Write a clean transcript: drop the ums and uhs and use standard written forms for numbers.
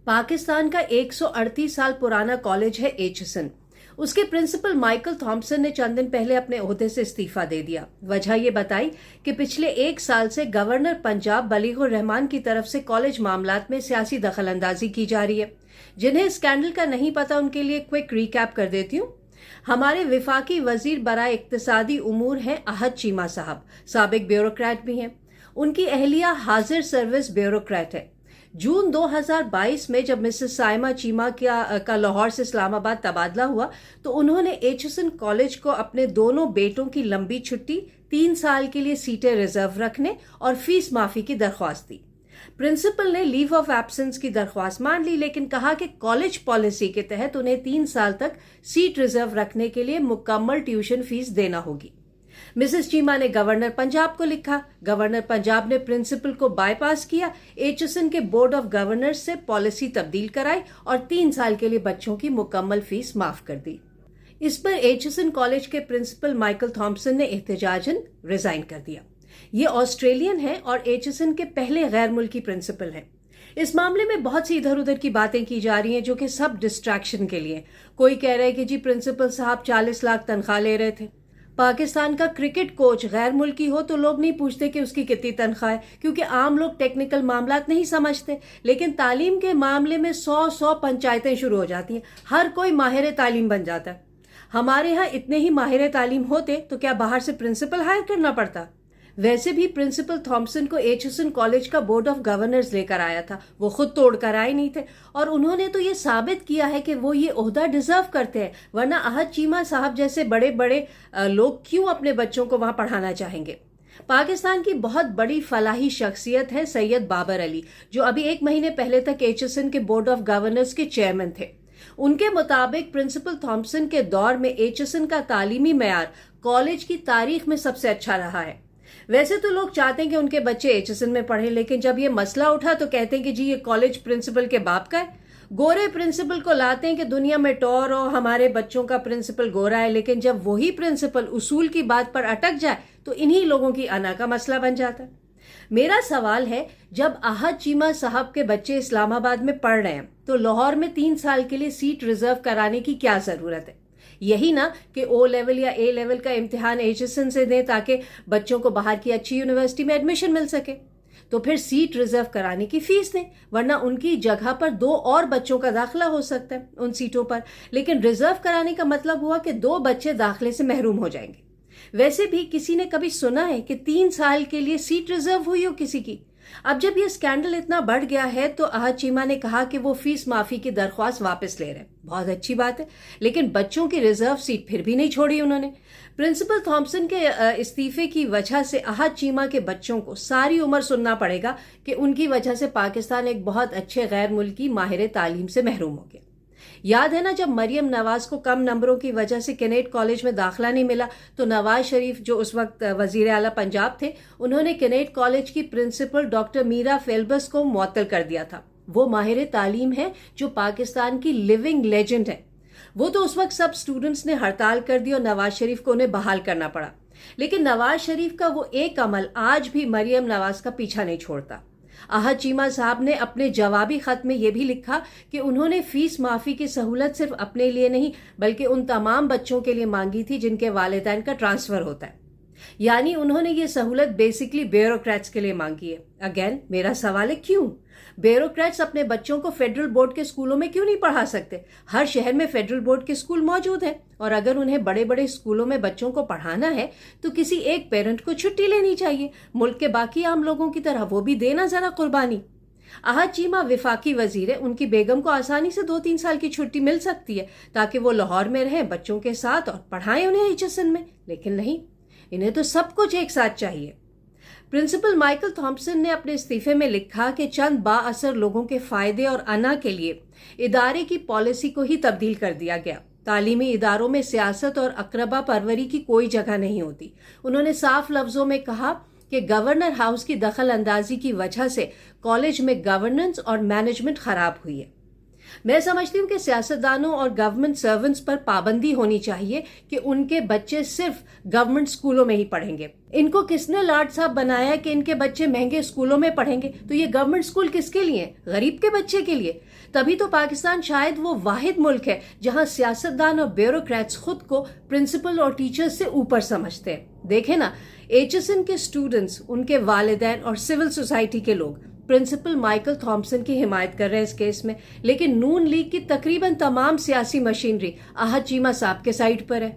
पाकिस्तान का 138 साल पुराना कॉलेज है एचएसएन। उसके प्रिंसिपल माइकल थॉम्पसन ने चंद दिन पहले अपने ओहदे से इस्तीफा दे दिया। वजह ये बताई कि पिछले एक साल से गवर्नर पंजाब बलीगुर रहमान की तरफ से कॉलेज मामलात में सियासी दखलंदाजी की जा रही है। जिन्हें स्कैंडल का नहीं पता उनके लिए क्विक रिकैप कर देती हूँ। हमारे विफाकी वजीर बराए इक्तिसादी उमूर हैं अहद चीमा साहब, साबिक ब्यूरोक्रेट भी हैं। उनकी अहलिया हाजिर सर्विस ब्यूरोक्रेट है। जून 2022 में जब मिसेस साइमा चीमा का लाहौर से इस्लामाबाद तबादला हुआ तो उन्होंने एचएसएन कॉलेज को अपने दोनों बेटों की लंबी छुट्टी, 3 साल के लिए सीटें रिजर्व रखने और फीस माफी की दरख्वास्त दी। प्रिंसिपल ने लीव ऑफ एब्सेंस की दरख्वास्त मान ली, लेकिन कहा कि कॉलेज पॉलिसी के तहत उन्हें 3 साल तक सीट रिजर्व रखने के लिए मुकम्मल ट्यूशन फीस देना होगी। मिसेस चीमा ने गवर्नर पंजाब को लिखा। गवर्नर पंजाब ने प्रिंसिपल को बाईपास किया, एचएसएन के बोर्ड ऑफ गवर्नर्स से पॉलिसी तब्दील कराई और 3 साल के लिए बच्चों की मुकम्मल फीस माफ कर दी। इस पर एचएसएन कॉलेज के प्रिंसिपल माइकल थॉम्पसन ने एहतजाजन रिजाइन कर दिया। ये ऑस्ट्रेलियन है और एचएसएन के पहले गैर मुल्की प्रिंसिपल हैं। इस मामले में बहुत सी इधर उधर की बातें की जा रही हैं जो कि सब डिस्ट्रैक्शन के लिए। कोई कह रहा है कि जी प्रिंसिपल साहब 40 लाख तनख्वाह ले रहे थे। पाकिस्तान का क्रिकेट कोच गैर मुल्की हो तो लोग नहीं पूछते कि उसकी कितनी तनख्वाह है, क्योंकि आम लोग टेक्निकल मामलात नहीं समझते। लेकिन तालीम के मामले में 100 पंचायतें शुरू हो जाती हैं। हर कोई माहिर तालीम बन जाता है। हमारे यहाँ इतने ही माहिर तालीम होते तो क्या बाहर से प्रिंसिपल हायर करना पड़ता? वैसे भी प्रिंसिपल थॉम्पसन को एचएसएन कॉलेज का बोर्ड ऑफ गवर्नर्स लेकर आया था। वो खुद तोड़ कर आए नहीं थे और उन्होंने तो ये साबित किया है कि वो ये ओहदा डिजर्व करते हैं, वरना अहद चीमा साहब जैसे बड़े बड़े लोग क्यों अपने बच्चों को वहां पढ़ाना चाहेंगे। पाकिस्तान की बहुत बड़ी फलाही शख्सियत है सैयद बाबर अली, जो अभी 1 महीने पहले तक एचएसएन के बोर्ड ऑफ गवर्नर्स के चेयरमैन थे। उनके मुताबिक प्रिंसिपल थॉम्पसन के दौर में एचएसएन का तालीमी मयार कॉलेज की तारीख में सबसे अच्छा रहा है। वैसे तो लोग चाहते हैं कि उनके बच्चे एचएसएन में पढ़े, लेकिन जब ये मसला उठा तो कहते हैं कि जी ये कॉलेज प्रिंसिपल के बाप का है। गोरे प्रिंसिपल को लाते हैं कि दुनिया में टॉर हो, हमारे बच्चों का प्रिंसिपल गोरा है, लेकिन जब वही प्रिंसिपल उसूल की बात पर अटक जाए तो इन्हीं लोगों की अना का मसला बन जाता है। मेरा सवाल है, जब अहद चीमा साहब के बच्चे इस्लामाबाद में पढ़ रहे हैं तो लाहौर में 3 साल के लिए सीट रिजर्व कराने की क्या जरूरत है? यही ना कि ओ लेवल या ए लेवल का इम्तिहान एचएसएन से दें ताकि बच्चों को बाहर की अच्छी यूनिवर्सिटी में एडमिशन मिल सके। तो फिर सीट रिजर्व कराने की फीस दें, वरना उनकी जगह पर 2 और बच्चों का दाखिला हो सकता है उन सीटों पर। लेकिन रिजर्व कराने का मतलब हुआ कि 2 बच्चे दाखिले से महरूम हो जाएंगे। वैसे भी किसी ने कभी सुना है कि 3 साल के लिए सीट रिजर्व हुई हो किसी की? अब जब ये स्कैंडल इतना बढ़ गया है तो अहद चीमा ने कहा कि वो फीस माफी की दरख्वास्त वापस ले रहे हैं। बहुत अच्छी बात है, लेकिन बच्चों की रिजर्व सीट फिर भी नहीं छोड़ी उन्होंने। प्रिंसिपल थॉम्पसन के इस्तीफे की वजह से अहद चीमा के बच्चों को सारी उम्र सुनना पड़ेगा कि उनकी वजह से पाकिस्तान एक बहुत अच्छे गैर मुल्की माहिर तालीम से महरूम हो गया। याद है ना, जब मरियम नवाज को कम नंबरों की वजह से केनेट कॉलेज में दाखिला नहीं मिला तो नवाज शरीफ, जो उस वक्त वजीर आला पंजाब थे, उन्होंने केनेट कॉलेज की प्रिंसिपल डॉक्टर मीरा फेल्बस को मुअत्तल कर दिया था। वो माहिर तालीम है जो पाकिस्तान की लिविंग लेजेंड है। वो तो उस वक्त सब स्टूडेंट्स ने हड़ताल कर दी और नवाज शरीफ को उन्हें बहाल करना पड़ा। लेकिन नवाज शरीफ का वो एक अमल आज भी मरियम नवाज का पीछा नहीं छोड़ता। अहद चीमा साहब ने अपने जवाबी खत में यह भी लिखा कि उन्होंने फीस माफी की सहूलत सिर्फ अपने लिए नहीं बल्कि उन तमाम बच्चों के लिए मांगी थी जिनके वालिदैन का ट्रांसफर होता है। यानी उन्होंने ये सहूलत बेसिकली ब्यूरोक्रेट्स के लिए मांगी है। अगेन मेरा सवाल है, क्यों? ब्यूरोक्रेट्स अपने बच्चों को फेडरल बोर्ड के स्कूलों में क्यों नहीं पढ़ा सकते? हर शहर में फेडरल बोर्ड के स्कूल मौजूद हैं और अगर उन्हें बड़े बड़े स्कूलों में बच्चों को पढ़ाना है तो किसी एक पेरेंट को छुट्टी लेनी चाहिए। मुल्क के बाकी आम लोगों की तरह वो भी देना जरा कुर्बानी। अहद चीमा विफाकी वजीर है, उनकी बेगम को आसानी से 2-3 साल की छुट्टी मिल सकती है ताकि वो लाहौर में रहें बच्चों के साथ और पढ़ाएं उन्हें एचएसएन में। लेकिन नहीं, इन्हें तो सब कुछ एक साथ चाहिए। प्रिंसिपल माइकल थॉम्पसन ने अपने इस्तीफे में लिखा कि चंद बाअसर लोगों के फायदे और अना के लिए इदारे की पॉलिसी को ही तब्दील कर दिया गया। तालीमी इदारों में सियासत और अकरबा परवरी की कोई जगह नहीं होती। उन्होंने साफ लफ्जों में कहा कि गवर्नर हाउस की दखल अंदाजी की वजह से कॉलेज में गवर्नेंस और मैनेजमेंट खराब हुई है। میں سمجھتی ہوں کہ سیاستدانوں اور گورنمنٹ سرونٹس پر پابندی ہونی چاہیے کہ ان کے بچے صرف گورنمنٹ اسکولوں میں ہی پڑھیں گے. ان کو کس نے لاٹ صاحب بنایا کہ ان کے بچے مہنگے اسکولوں میں پڑھیں گے؟ تو یہ گورنمنٹ اسکول کس کے لیے؟ غریب کے بچے کے لیے. تبھی تو پاکستان شاید وہ واحد ملک ہے جہاں سیاستدان اور بیوروکریٹس خود کو پرنسپل اور ٹیچرز سے اوپر سمجھتے ہیں. دیکھیں نا، ایچ.ایس.این کے اسٹوڈنٹس، ان کے والدین اور سول سوسائٹی کے لوگ پرنسپل مائیکل تھامپسن کی حمایت کر رہے ہیں اس کیس میں، لیکن نون لیگ کی تقریباً تمام سیاسی مشینری احد چیمہ صاحب کے سائڈ پر ہے.